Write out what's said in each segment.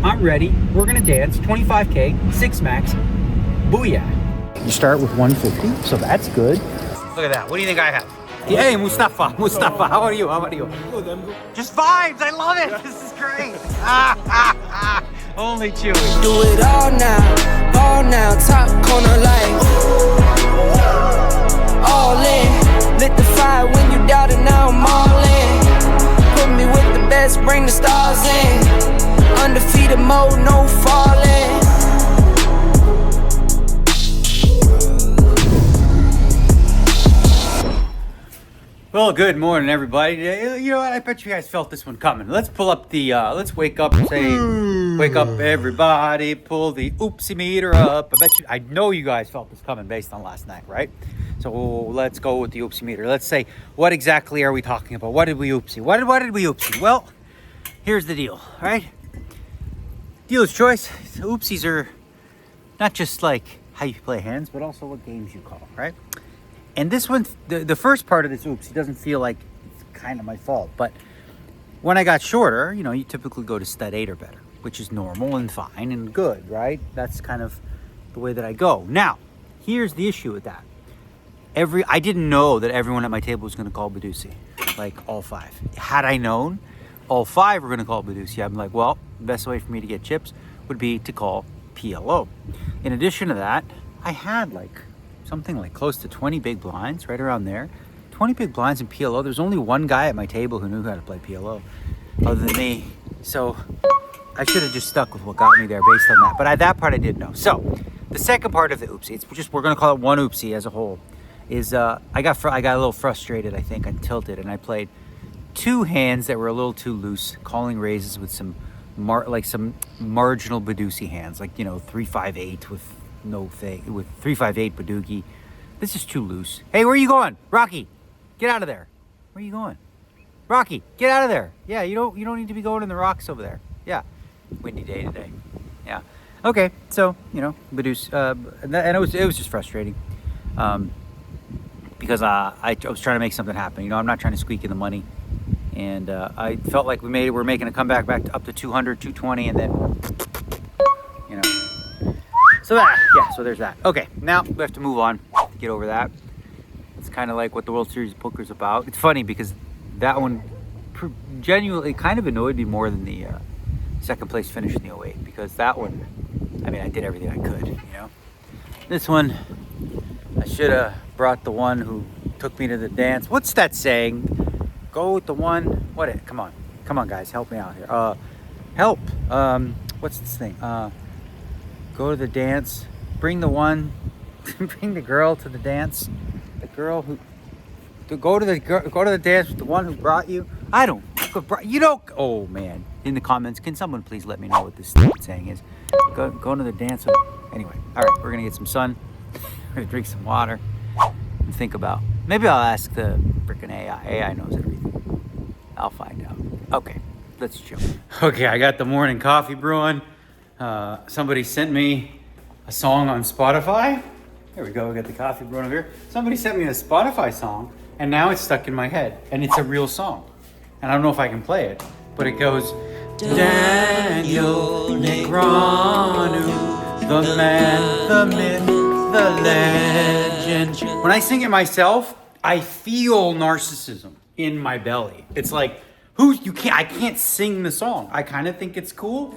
I'm ready. We're gonna dance. 25K, 6 max. Booyah. You start with 150, so that's good. Look at that. What do you think I have? Hey, Mustafa, how are you? Just vibes, I love it. This is great. Only Chewy. Do it all now, top corner light. All in, lit the fire when you doubt it, now I'm all in. Put me with the best, bring the stars in. Undefeated mode, no falling. Well, good morning, everybody. You know what? I bet you guys felt this one coming. Let's pull up the, let's wake up and say, wake up, everybody, pull the oopsie meter up. I know you guys felt this coming based on last night, right? So let's go with the oopsie meter. Let's say, what exactly are we talking about? What did we oopsie? What did we oopsie? Well, here's the deal, right? Dealer's choice. Oopsies are not just like how you play hands, but also what games you call, right? And this one, the first part of this oopsie doesn't feel like it's kind of my fault. But when I got shorter, you know, you typically go to stud 8 or better, which is normal and fine and good, right? That's kind of the way that I go. Now, here's the issue with that. I didn't know that everyone at my table was going to call Badusi, like all 5. Had I known all 5 were going to call Badusi, I'm like, well, the best way for me to get chips would be to call PLO. In addition to that, I had something like close to 20 big blinds, right around there. 20 big blinds in PLO. There's only one guy at my table who knew how to play PLO other than me. So I should have just stuck with what got me there based on that. But that part I did know. So the second part of the oopsie, it's just, we're going to call it one oopsie as a whole, is I got a little frustrated, I think, and tilted, and I played 2 hands that were a little too loose, calling raises with some marginal Badusi hands, like, you know, 3-5-8 with no thing, with 3-5-8 Badoogie. This is too loose. Hey, where are you going? Rocky, get out of there. Where are you going? Rocky, get out of there. Yeah, you don't need to be going in the rocks over there. Yeah, windy day today. Yeah. Okay, so, you know, Badusi, and it was just frustrating. Because I was trying to make something happen. You know, I'm not trying to squeak in the money. And I felt like we're making a comeback back up to 200, 220, and then, you know. So there's that. Okay, now we have to move on, get over that. It's kind of like what the World Series of Poker is about. It's funny because that one genuinely kind of annoyed me more than the second place finish in the 08, because that one, I mean, I did everything I could, you know. This one, I should have brought the one who took me to the dance. What's that saying? Go with the one. Come on, guys, help me out here. Help. What's this thing? Go to the dance. Bring the one. Bring the girl to the dance. The girl who. Go to the dance with the one who brought you. I don't. You don't. Oh man! In the comments, can someone please let me know what this saying is? Go to the dance. Anyway, all right. We're gonna get some sun. We're gonna drink some water and think about. Maybe I'll ask the freaking AI. AI knows everything. I'll find out. Okay, let's chill. Okay, I got the morning coffee brewing. Somebody sent me a song on Spotify. There we go, we got the coffee brewing over here. Somebody sent me a Spotify song, and now it's stuck in my head, and it's a real song. And I don't know if I can play it, but it goes, Daniel Negreanu, the man, the myth, the legend. When I sing it myself, I feel narcissism in my belly. It's like, I can't sing the song. I kind of think it's cool.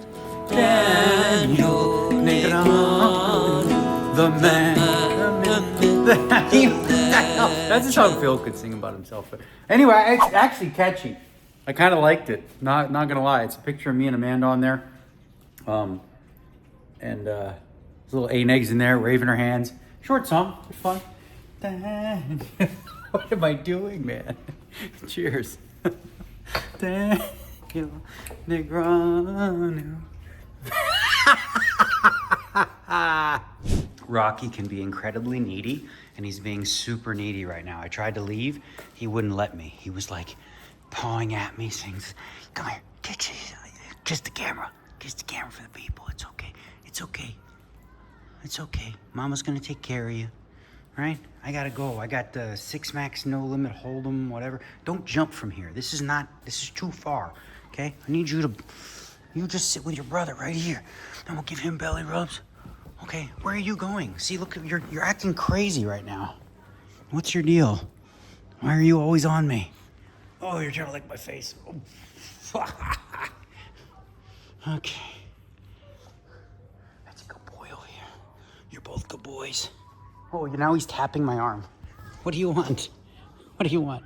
Daniel Negreanu, the man, the myth, that's a song Phil could sing about himself. But anyway, it's actually catchy. I kind of liked it. Not gonna lie. It's a picture of me and Amanda on there. And there's little A-Negs in there, waving her hands. Short song, it's fun. What am I doing, man? Cheers. Daniel Negreanu. Rocky can be incredibly needy, and he's being super needy right now. I tried to leave. He wouldn't let me. He was like pawing at me, saying, come here, kiss the camera. Kiss the camera for the people. It's okay. It's okay. It's okay. Mama's gonna take care of you. Right? I gotta go. I got the 6 max, no limit, hold'em, whatever. Don't jump from here. This is too far. Okay? I need you to You just sit with your brother right here. And we'll give him belly rubs. Okay, where are you going? See, look, you're acting crazy right now. What's your deal? Why are you always on me? Oh, you're trying to lick my face. Oh. Okay. That's a good boy over here. You're both good boys. Oh, now he's tapping my arm. What do you want? What do you want?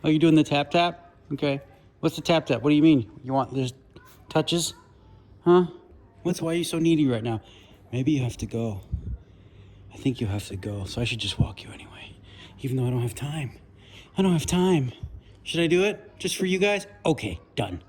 Oh, you're doing the tap tap? Okay. What's the tap tap? What do you mean? You want there's touches? Huh? Why are you so needy right now? Maybe you have to go. I think you have to go, so I should just walk you anyway. Even though I don't have time. I don't have time. Should I do it? Just for you guys? Okay, done.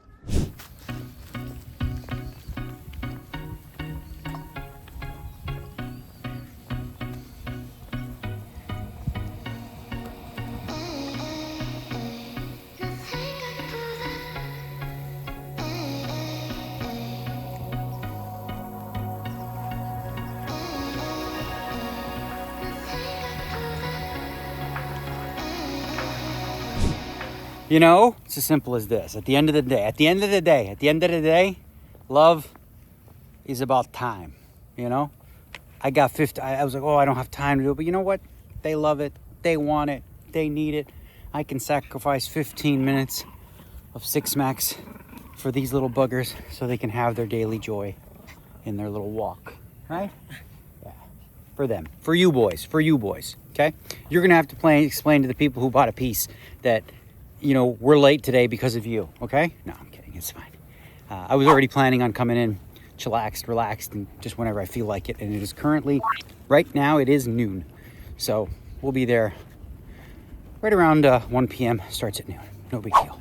You know, it's as simple as this. At the end of the day, love is about time, you know? I was like, oh, I don't have time to do it. But you know what? They love it. They want it. They need it. I can sacrifice 15 minutes of Six Max for these little buggers so they can have their daily joy in their little walk, right? Yeah. For them. For you boys, okay? You're going to have to explain to the people who bought a piece that, you know, we're late today because of you, okay? No, I'm kidding. It's fine. I was already planning on coming in chillaxed, relaxed, and just whenever I feel like it. And it is currently, right now, it is noon. So we'll be there right around 1 p.m. Starts at noon. No big deal.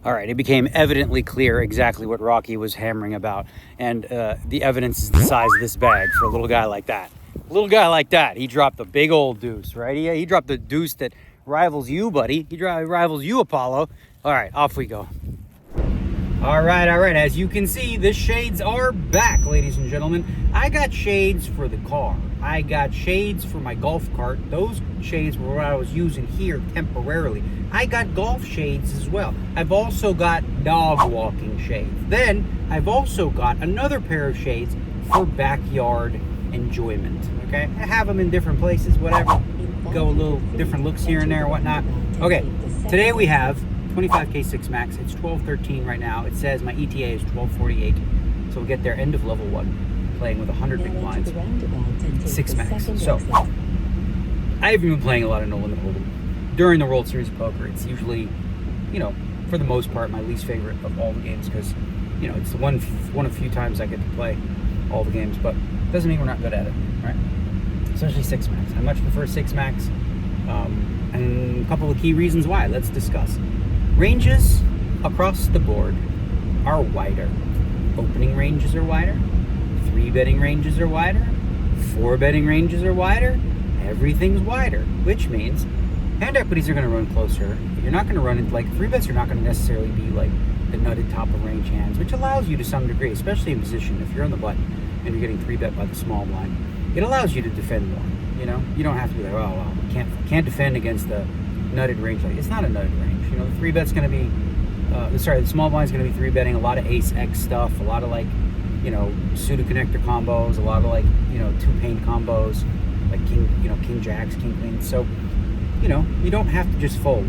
All right, it became evidently clear exactly what Rocky was hammering about. And the evidence is the size of this bag for a little guy like that. A little guy like that, he dropped a big old deuce, right? He dropped the deuce that rivals you, buddy. He rivals you, Apollo. All right, off we go. All right. As you can see, the shades are back, ladies and gentlemen. I got shades for the car. I got shades for my golf cart. Those shades were what I was using here temporarily. I got golf shades as well. I've also got dog walking shades. Then I've also got another pair of shades for backyard enjoyment. Okay, I have them in different places, whatever. Go a little different looks here and there and whatnot. Okay, today we have 25K 6 Max. It's 1213 right now. It says my ETA is 1248. So we'll get there end of level 1, playing with 100 big blinds, 6 Max. So I've been playing a lot of No Limit Hold'em. During the World Series of Poker, it's usually, you know, for the most part, my least favorite of all the games because, you know, it's the one of few times I get to play all the games, but it doesn't mean we're not good at it, right? Especially 6 Max. I much prefer 6 Max, and a couple of key reasons why. Let's discuss. Ranges across the board are wider. Opening ranges are wider. 3-betting ranges are wider. 4-betting ranges are wider. Everything's wider, which means hand equities are going to run closer. You're not going to run into, like, 3-bets are not going to necessarily be like the nutted top of range hands, which allows you to some degree, especially in position, if you're on the button and you're getting 3-bet by the small blind. It allows you to defend more, you know? You don't have to be like, oh, well, can't defend against the nutted range. Like, it's not a nutted range. You know, the 3-bet's going to be, the small blind's going to be 3-betting a lot of ace-X stuff, a lot of, like, you know, pseudo-connector combos, a lot of, like, you know, two-pane combos, like king jacks, king queens. So, you know, you don't have to just fold.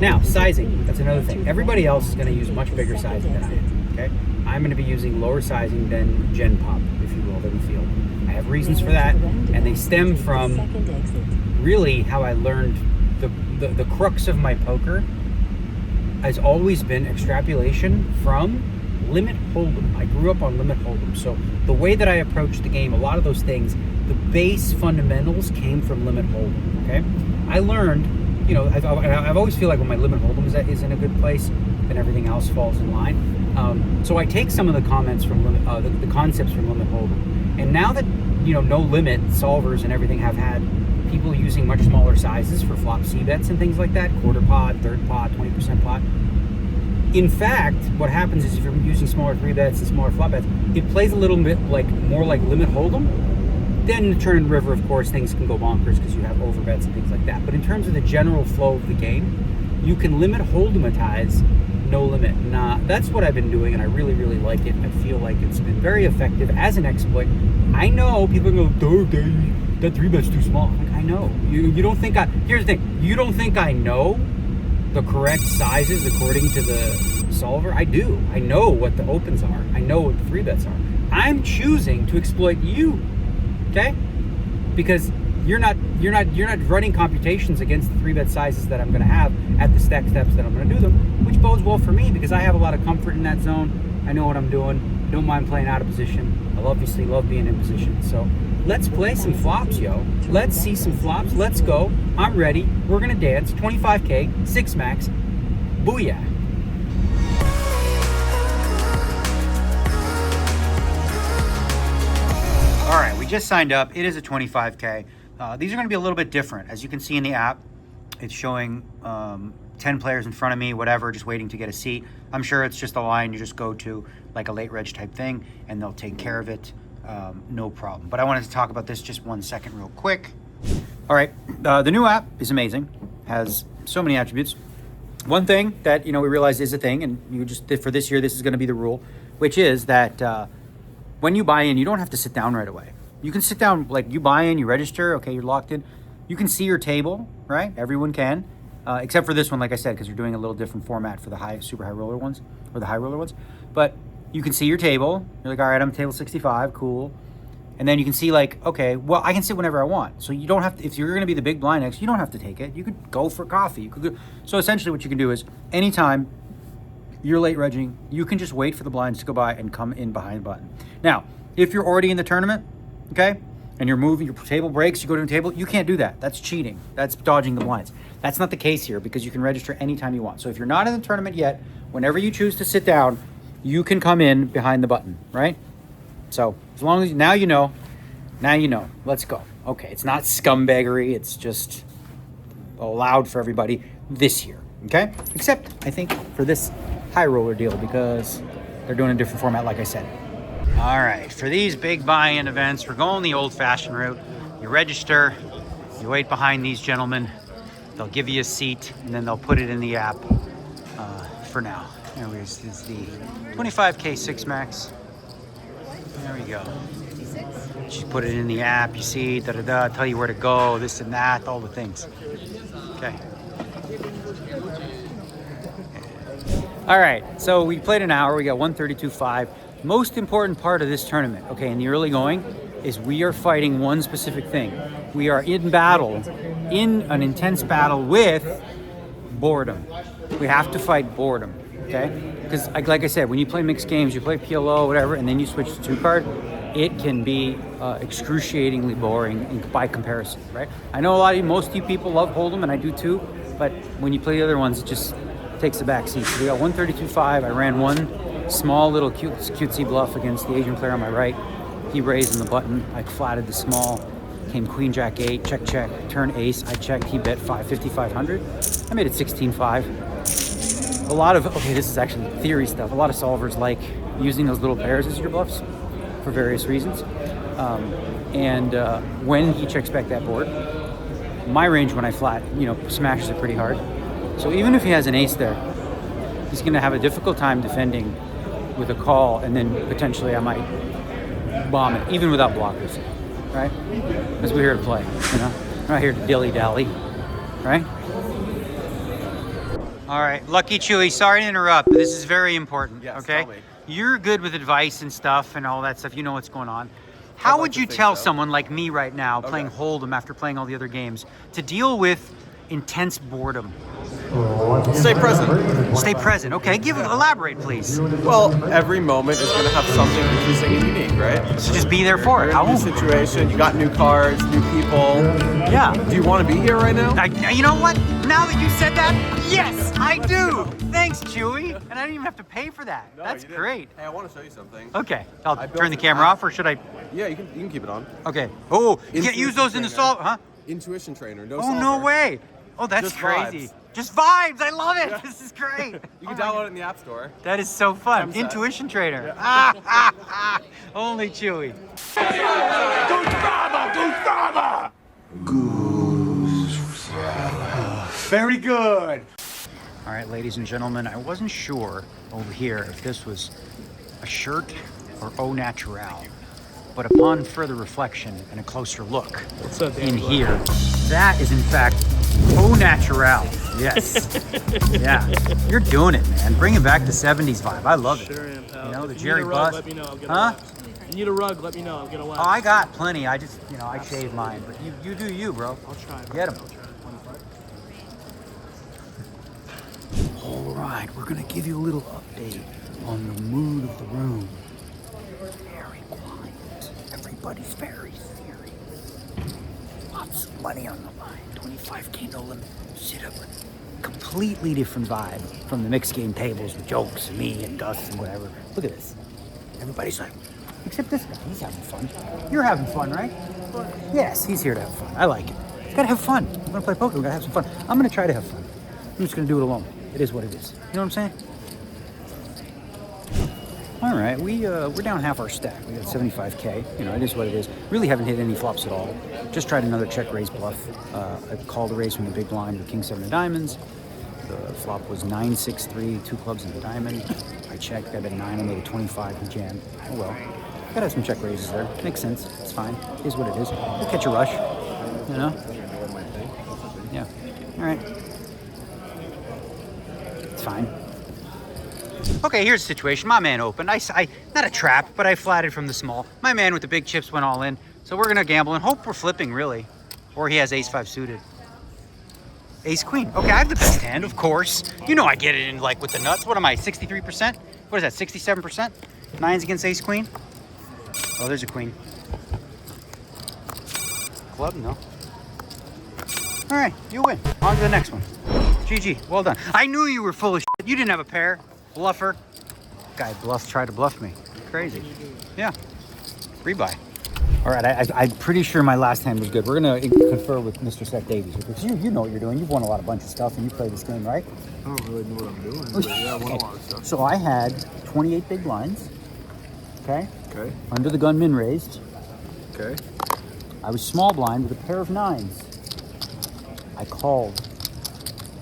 Now, sizing, that's another thing. Everybody else is going to use much bigger sizing than I am, okay? I'm going to be using lower sizing than Gen Pop, if you will, than the field. I have reasons for that, and they stem from really how I learned the crux of my poker has always been extrapolation from Limit Hold'em. I grew up on Limit Hold'em, so the way that I approached the game, a lot of those things, the base fundamentals came from Limit Hold'em, okay? I learned, you know, I've always feel like when my Limit Hold'em is in a good place, then everything else falls in line. So I take some of the comments from the concepts from Limit Hold'em, and now that, you know, no limit solvers and everything have had people using much smaller sizes for flop C bets and things like that, quarter pot, third pot, 20% pot. In fact, what happens is if you're using smaller 3-bets and smaller flop bets, it plays a little bit like more like Limit Hold'em. Then in the turn and river, of course, things can go bonkers because you have overbets and things like that. But in terms of the general flow of the game, you can Limit Hold'ematize no limit. Nah, that's what I've been doing, and I really, really like it. I feel like it's been very effective as an exploit. I know people go, dude, that 3-bet's too small. Like, I know. You don't think here's the thing. You don't think I know the correct sizes according to the solver? I do. I know what the opens are. I know what the 3-bets are. I'm choosing to exploit you, okay? Because you're not running computations against the 3-bet sizes that I'm going to have at the stack steps that I'm going to do them, which bodes well for me because I have a lot of comfort in that zone. I know what I'm doing. I don't mind playing out of position. I obviously love being in position. So let's play some flops, yo. Let's see some flops. Let's go. I'm ready. We're going to dance. 25K, 6 max. Booyah. All right, we just signed up. It is a 25K. These are going to be a little bit different. As you can see in the app, it's showing 10 players in front of me, whatever, just waiting to get a seat. I'm sure it's just a line you just go to, like a late reg type thing, and they'll take care of it. No problem. But I wanted to talk about this just 1 second real quick. All right, the new app is amazing. Has so many attributes. One thing that we realized is a thing, and you just for this year, this is going to be the rule, which is that when you buy in, you don't have to sit down right away. You can sit down, like you buy in, you register, okay, you're locked in. You can see your table, right? Everyone can, except for this one, like I said, because you're doing a little different format for the super high roller ones, or the high roller ones. But you can see your table. You're like, all right, I'm table 65, cool. And then you can see like, okay, well, I can sit whenever I want. So you don't have to, if you're going to be the big blind next, you don't have to take it. You could go for coffee. You could go. So essentially what you can do is anytime you're late regging, you can just wait for the blinds to go by and come in behind the button. Now, if you're already in the tournament, okay, and you're moving, your table breaks, you go to a table, you can't do that. That's cheating. That's dodging the blinds. That's not the case here because you can register anytime you want. So if you're not in the tournament yet, whenever you choose to sit down, you can come in behind the button, right? So as long as now you know, let's go. Okay, it's not scumbaggery. It's just allowed for everybody this year, okay? Except I think for this high roller deal because they're doing a different format, like I said. All right, for these big buy-in events, we're going the old-fashioned route. You register, you wait behind these gentlemen. They'll give you a seat, and then they'll put it in the app for now. Anyways, this is the 25K 6 max. There we go. Just put it in the app, you see, tell you where to go, this and that, all the things. Okay. All right, so we played an hour. We got 132.5. Most important part of this tournament, okay, in the early going, is we are fighting one specific thing. We are in battle, in an intense battle with boredom. We have to fight boredom, okay? Because like I said, when you play mixed games, you play PLO, whatever, and then you switch to 2-card, it can be excruciatingly boring by comparison, right? I know most of you people love Hold'em, and I do too, but when you play the other ones, it just takes the back seat. So we got 132.5. I ran one small little cutesy bluff against the Asian player on my right. He raised in the button. I flatted the small. Came Queen Jack 8, check, turn ace. I checked. He bet 5,500. I made it 16.5. A lot of this is actually theory stuff. A lot of solvers like using those little pairs as your bluffs for various reasons. When he checks back that board, my range when I flat, smashes it pretty hard. So even if he has an ace there, he's going to have a difficult time defending with a call, and then potentially I might bomb it, even without blockers, right? Because we're here to play, We're not here to dilly-dally, right? All right, LuckyChewy, sorry to interrupt, but this is very important, yes, okay? tell me. You're good with advice and stuff and all that stuff. You know what's going on. How would you tell someone like me right now, playing Hold'em after playing all the other games, to deal with intense boredom? Stay present. Stay present. Okay, elaborate, please. Well, every moment is going to have something interesting and unique, right? So just be there for it. You're in a new situation. You got new cards, new people. Yeah. Do you want to be here right now? You know what? Now that you said that, yes, I do. Thanks, Chewy. And I didn't even have to pay for that. No, That's you didn't. great. Hey, I want to show you something. Okay, I'll I built turn the an camera app. off, or should I? Yeah, you can keep it on. Okay. Oh, you can't Intuition use those in the trainer. solve, huh? Intuition trainer. No Oh, solver. no way. Oh, that's Just crazy. vibes. Just vibes. I love it. Yeah. This is great. You can download it in the App Store. That is so fun. Temset. Intuition trainer. Only Chewy. Very good. All right, ladies and gentlemen, I wasn't sure over here if this was a shirt or au naturel, but upon further reflection and a closer look in here, that is in fact au naturel. Yes. Yeah. You're doing it, man. Bringing back the 70s vibe. I love it. Sure am, pal. You know, the If Jerry you need a rug, Buss. let me know. I'll get a Huh? wax. If you need a rug, let me know. I'll get a wax. Oh, I got plenty. I just, I shave mine. But you do you, bro. I'll try. Get 'em. I'll try. All right, we're going to give you a little update on the mood of the room. Very quiet. Everybody's very serious. Lots of money on the line. 25K no limit. Shit up. Completely different vibe from the mixed game tables with jokes and me and Gus and whatever. Look at this. Everybody's like, except this guy. He's having fun. You're having fun, right? Yes, he's here to have fun. I like it. You gotta have fun. We're gonna play poker. We gotta have some fun. I'm gonna try to have fun. I'm just gonna do it alone. It is what it is. You know what I'm saying? All right, we're down half our stack. We got 75K. It is what it is. Really haven't hit any flops at all. Just tried another check raise bluff. I called a raise from the big blind with King 7 of diamonds. The flop was 9-6-3, 2 clubs in the diamond. I checked. I bet 9. I made a 25. He jammed. Oh well. Gotta have some check raises there. Makes sense. It's fine. It is what it is. We'll catch a rush. Yeah. All right. It's fine. Okay, here's the situation. My man opened. I not a trap, but I flatted from the small. My man with the big chips went all in. So we're gonna gamble and hope we're flipping, really. Or he has ace-5 suited. Ace-queen. Okay, I have the best hand, of course. I get it in with the nuts. What am I, 63%? What is that, 67%? 9s against ace-queen? Oh, there's a queen. Club, no. All right, you win. On to the next one. GG, well done. I knew you were full of shit. You didn't have a pair. Bluffer. Guy tried to bluff me. Crazy. Yeah. Rebuy. All right, I'm pretty sure my last hand was good. We're going to confer with Mr. Seth Davies because you know what you're doing. You've won a bunch of stuff and you play this game, right? I don't really know what I'm doing, but yeah, I won a lot of stuff. So I had 28 big blinds. Okay? Okay. Under the gun min raised. Okay. I was small blind with a pair of 9s. I called.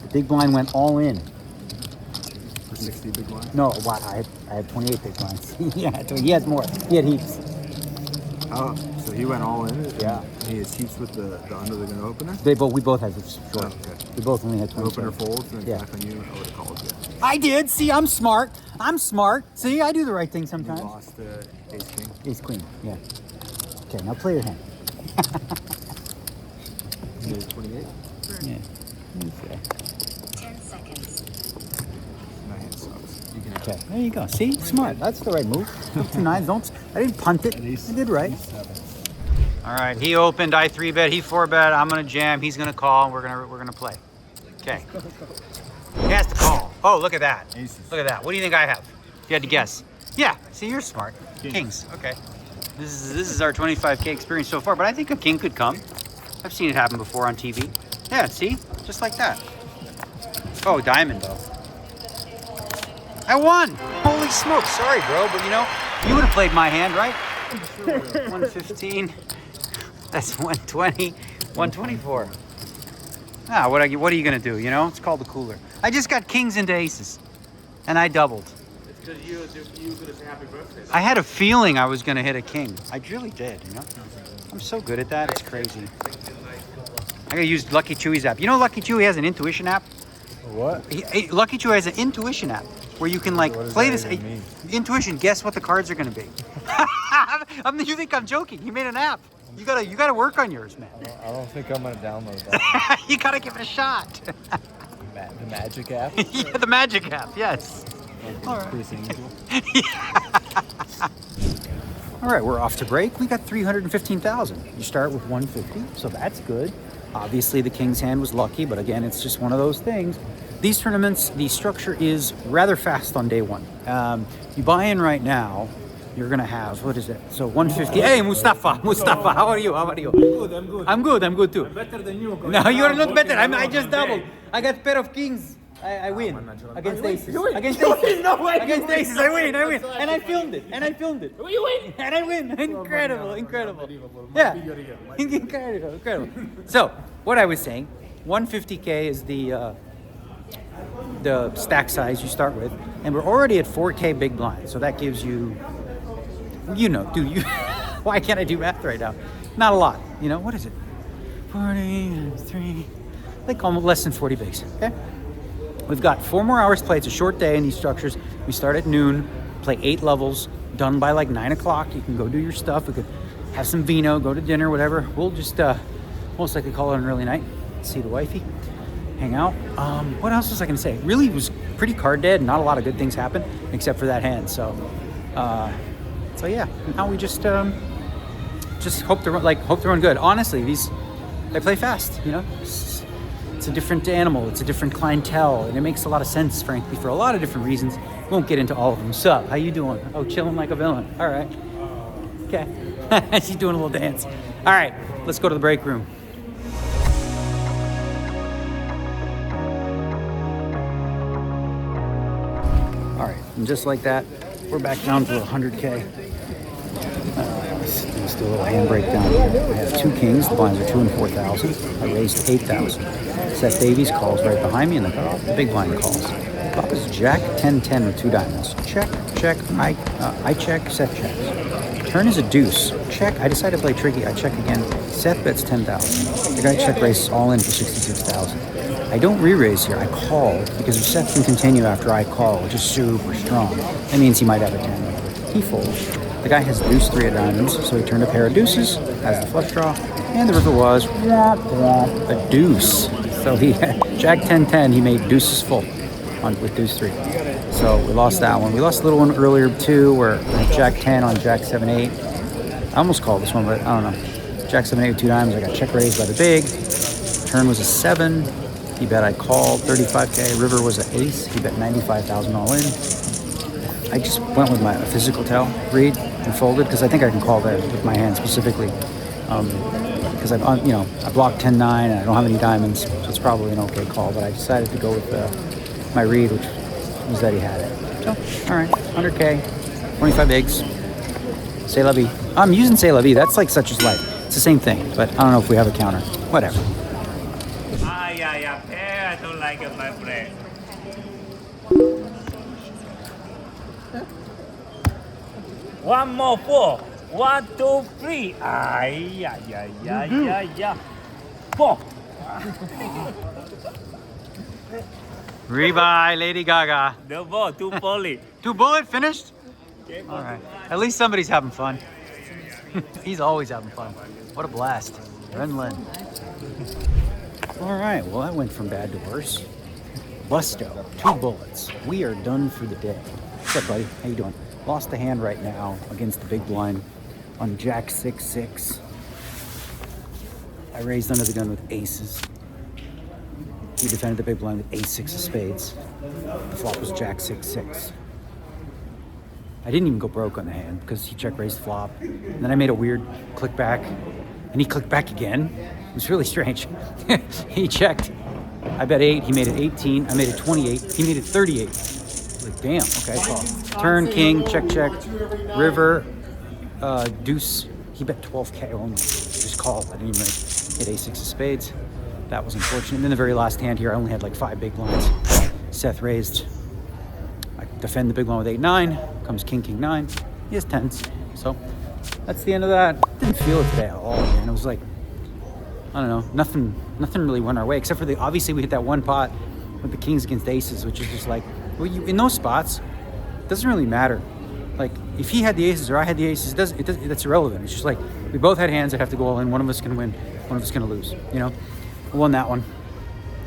The big blind went all in. For 60 big blinds? No, I had 28 big blinds. Yeah, he has more. He had heaps. Oh, so he went all in? Yeah. He has heaps with the under the gun opener? We both had short. Oh, okay. We both only had The 20. opener folds and Yeah. back on you. I would have called you. I did. See, I'm smart. See, I do the right thing sometimes. You lost ace king. Ace queen. Yeah. Okay, now play your hand. You did 28? Yeah. Okay. 10 seconds. My hand sucks. You can have Okay. There you go. See, smart. That's the right move. Took 2 9s. I didn't punt it. I did right. All right. He opened. I 3-bet. He 4-bet. I'm gonna jam. He's gonna call. We're gonna play. Okay. He has to call. Oh, look at that. Aces. Look at that. What do you think I have? If you had to guess. Yeah. See, you're smart. Kings. Okay. This is our 25K experience so far, but I think a king could come. I've seen it happen before on TV. Yeah. See, just like that. Oh, diamond though. I won. Holy smokes. Sorry, bro, but you would have played my hand, right? 115. That's 120. 124. Ah, what are you gonna do? It's called the cooler. I just got kings into aces, and I doubled. It's because you could have said happy birthday. I had a feeling I was gonna hit a king. I really did. I'm so good at that. It's crazy. I gotta use LuckyChewy's app. LuckyChewy has an intuition app. What? LuckyChewy has an intuition app where you can What does play that this. even mean? Intuition. Guess what the cards are gonna be. You think I'm joking? He made an app. You gotta work on yours, man. I don't think I'm gonna download that. You gotta give it a shot. The magic app? Yeah, the magic app. Yes. All right. Pretty simple. All right, we're off to break. We got 315,000. You start with 150, so that's good. Obviously, the king's hand was lucky, but again, it's just one of those things. These tournaments, the structure is rather fast on day one. You buy in right now, you're gonna have, what is it? So 150. Hey, Mustafa, how are you? I'm good. I'm good too. Better than you. No, you are not better. I just doubled. I got pair of kings. I win against aces. Against aces. No way. Against aces, I win. And I filmed it. You win. And I win. Incredible. Yeah. Incredible. So, what I was saying, 150K is the the stack size you start with, and we're already at 4K big blind. So that gives you, dude, why can't I do math right now? Not a lot, what is it? 43, like almost less than 40 bigs, okay? We've got 4 more hours to play. It's a short day in these structures. We start at noon, play 8 levels, done by like 9 o'clock. You can go do your stuff. We could have some vino, go to dinner, whatever. We'll just most likely call it an early night, see the wifey, hang out. What else was I gonna say? Really, it was pretty card dead. Not a lot of good things happened except for that hand. So yeah. Now we just hope they're run good. Honestly, they play fast. It's a different animal. It's a different clientele, and it makes a lot of sense, frankly, for a lot of different reasons. Won't get into all of them. Sup? How you doing? Oh, chilling like a villain. All right. Okay. She's doing a little dance. All right. Let's go to the break room. All right. And just like that, we're back down to 100K. Let's do a little hand breakdown here. I have 2 kings. The blinds are 2 and 4,000. I raised 8,000. Seth Davies calls right behind me, and the big blind calls. Top is Jack 10-10 with 2 diamonds. Check. I check. Seth checks. Turn is a deuce. Check. I decide to play tricky. I check again. Seth bets 10,000. The guy check raises all in for 66,000. I don't re-raise here. I call because if Seth can continue after I call, which is super strong, that means he might have a 10. He folds. The guy has deuce 3 of diamonds, so he turned a pair of deuces, has the flush draw, and the river was a deuce. So he Jack 10-10, he made deuces full with deuce 3. So we lost that one. We lost a little one earlier too, where Jack 10 on Jack 7-8. I almost called this one, but I don't know. Jack 7-8 with 2 diamonds. I got check raised by the big. Turn was a 7. He bet I called 35K. River was an ace. He bet 95,000 all in. I just went with my physical tell read and folded because I think I can call there with my hand specifically. Because I blocked 10-9 and I don't have any diamonds, so it's probably an okay call. But I decided to go with my read, which was that he had it. So, all right, 100K, 25 bigs. C'est la vie. I'm using C'est la vie. That's like such as life. It's the same thing, but I don't know if we have a counter. Whatever. I don't like it, my friend. One more 4. 1, 2, 3. Yeah. 4. Rebuy, Lady Gaga. The ball, 2 bullet. 2 bullet finished? All right. At least somebody's having fun. He's always having fun. What a blast. Renlin. All right. Well, that went from bad to worse. Busto, 2 bullets. We are done for the day. What's up, buddy? How you doing? Lost the hand right now against the big blind on Jack 6-6. I raised under the gun with aces. He defended the big blind with ace 6 of spades. The flop was Jack 6-6. I didn't even go broke on the hand because he check raised flop. And then I made a weird click back, and he clicked back again. It was really strange. He checked. I bet 8. He made it 18. I made it 28. He made it 38. Like, damn. Okay, call. Turn, king, check. River, deuce. He bet 12K only. Just call. I didn't even hit a 6 of spades. That was unfortunate. And then the very last hand here, I only had like 5 big blinds. Seth raised. I defend the big blind with 8-9. Comes king, 9. He has 10s. So that's the end of that. Didn't feel it today at all, man. It was like, I don't know, nothing really went our way except for obviously we hit that one pot with the kings against aces, which is just like, well, in those spots, it doesn't really matter. Like, if he had the aces or I had the aces, that's irrelevant. It's just like, we both had hands that have to go all in. One of us can win, one of us going to lose, We won that one.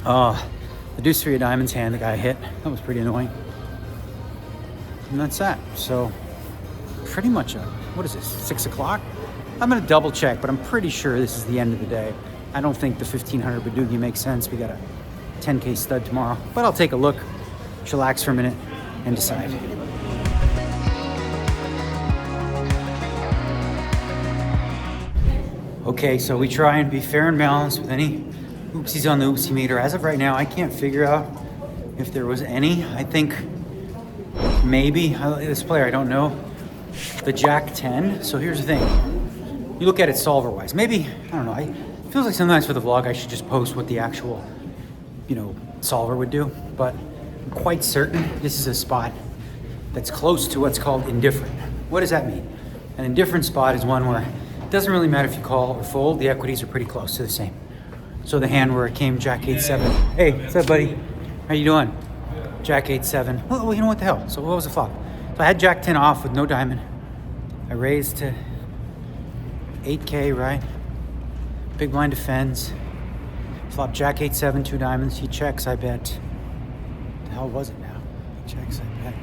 The deuce 3 of diamonds hand the guy hit. That was pretty annoying. And that's that. So, pretty much, what is this, 6 o'clock? I'm going to double check, but I'm pretty sure this is the end of the day. I don't think the 1,500 Badugi makes sense. We got a 10K stud tomorrow. But I'll take a look, chillax for a minute, and decide. Okay, so we try and be fair and balanced with any oopsies on the oopsie meter. As of right now, I can't figure out if there was any. I think maybe, this player, I don't know, the Jack 10. So here's the thing. You look at it solver-wise. Maybe, I don't know, it feels like sometimes for the vlog I should just post what the actual, solver would do. But I'm quite certain this is a spot that's close to what's called indifferent. What does that mean? An indifferent spot is one where it doesn't really matter if you call or fold, the equities are pretty close to the same. So the hand where it came Jack 8-7. Hey, what's up, buddy? How you doing? Jack 8-7. Well, you know what the hell? So what was the flop? So I had Jack 10 off with no diamond. I raised to 8K, right? Big blind defends. Flop Jack 8-7, 2 diamonds. He checks, I bet. The hell was it now? He checks, I bet.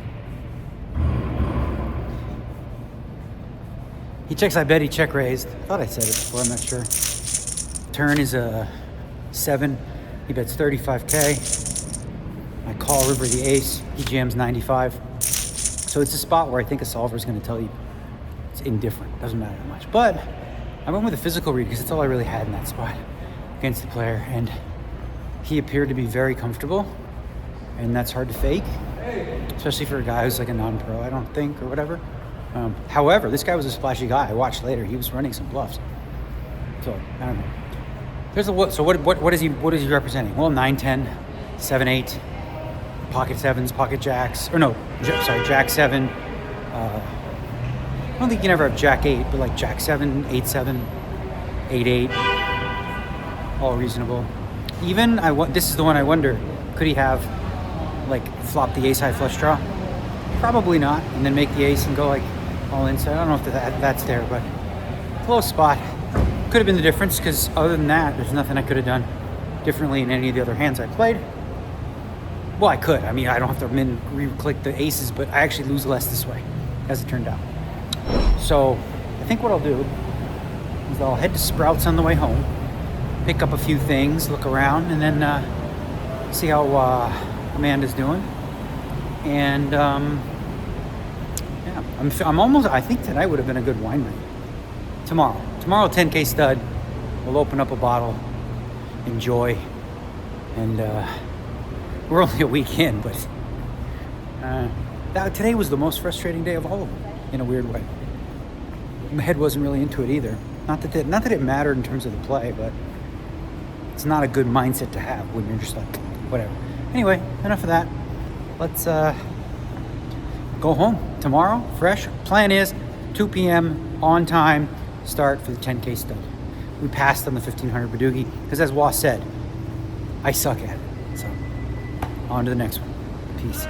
He checks, I bet. He check raised. I thought I said it before, I'm not sure. Turn is a 7. He bets 35K. I call river the ace. He jams 95. So it's a spot where I think a solver is going to tell you it's indifferent. Doesn't matter that much. But I went with a physical read because that's all I really had in that spot against the player. And he appeared to be very comfortable. And that's hard to fake. Especially for a guy who's like a non-pro, I don't think, or whatever. However, this guy was a splashy guy. I watched later. He was running some bluffs. So, I don't know. There's a so what is he representing? Well, 9-10, 7-8, pocket sevens, pocket jacks, or no, Jack 7. I don't think you can ever have Jack 8, but like Jack 7, 8-7, 8-8, all reasonable. Even this is the one I wonder, could he have like flop the ace high flush draw? Probably not, and then make the ace and go like all in. So I don't know if that's there, but close spot. Could have been the difference, because other than that, there's nothing I could have done differently in any of the other hands I played. Well, I could. I mean, I don't have to re-click the aces, but I actually lose less this way, as it turned out. So I think what I'll do is I'll head to Sprouts on the way home, pick up a few things, look around, and then see how Amanda's doing. And yeah, I'm almost. I think tonight would have been a good wine night. Tomorrow, 10K stud. We'll open up a bottle, enjoy, and we're only a week in, but today was the most frustrating day of all of them, in a weird way. My head wasn't really into it either. Not that it mattered in terms of the play, but it's not a good mindset to have when you're just like, whatever. Anyway, enough of that. Let's go home tomorrow, fresh. Plan is 2 p.m. on time, start for the 10K stud. We passed on the 1500 Badoogie because, as Was said, I suck at it. So on to the next one. Peace.